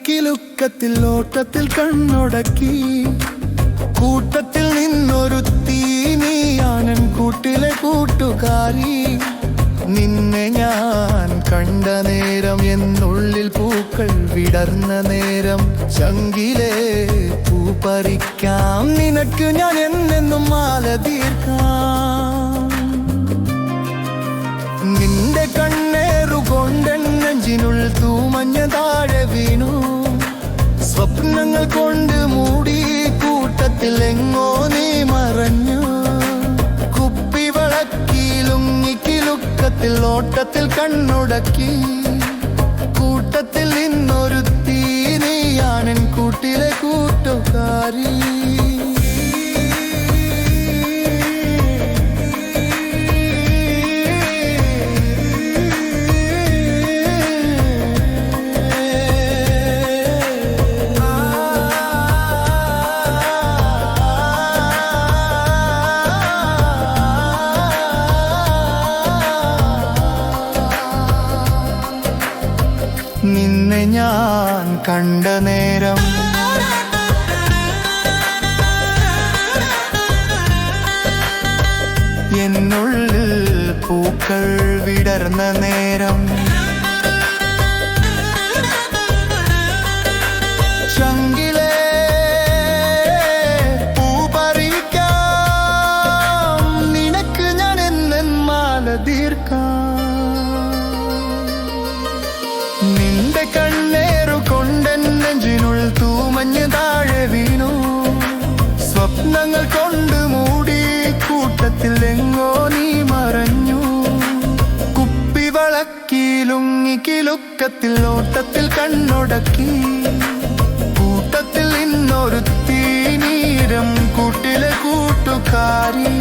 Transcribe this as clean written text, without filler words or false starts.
കിലുക്കത്തിൽ ഓട്ടത്തിൽ കണ്ണുടക്കി കൂട്ടത്തിൽ നിന്നൊരുത്തി നീയാനൻ കൂട്ടിലെ കൂട്ടുകാരി നിന്നെ ഞാൻ കണ്ട നേരം എന്നുള്ളിൽ പൂക്കൾ വിടർന്ന നേരം ചങ്കിലെ പൂ പറിക്കാം നിനക്ക് ഞാൻ എന്നെന്നും മാല തീർക്കാം നിന്റെ കണ്ണേറുകൊണ്ടെൻ നെഞ്ചിനുള്ളിൽ തൂമഞ്ഞ താഴെ വീണു സ്വപ്നങ്ങൾ കൊണ്ട് മൂടി കൂട്ടത്തിൽ എങ്ങോ നീ മറഞ്ഞു കിലുക്കത്തിൽ ഓട്ടത്തിൽ കണ്ണുടക്കി കൂട്ടത്തിൽ നിന്നൊരുത്തി നീയാണെൻ കൂട്ടിലെ കൂട്ടുകാരി നിന്നെ ഞാൻ കണ്ട നേരം എന്നുള്ളിൽ പൂക്കൾ വിടർന്ന നേരം ചങ്കിലെ പൂ പറിക്കാം നിനക്ക് ഞാൻ എന്നെൻ മാല തീർക്കാം നിന്റെ കണ്ണേറുകൊണ്ടെൻ നെഞ്ചിനുള്ളിൽ തൂമഞ്ഞ് താഴെ വീണു സ്വപ്നങ്ങൾ കൊണ്ട് മൂടി കൂട്ടത്തിൽ എങ്ങോ നീ മറഞ്ഞു കുപ്പിവളക്കിലുങ്ങി കിലുക്കത്തിൽ ഓട്ടത്തിൽ കണ്ണുടക്കി കൂട്ടത്തിൽ നിന്നൊരുത്തി നീരം കൂട്ടിലെ കൂട്ടുകാരി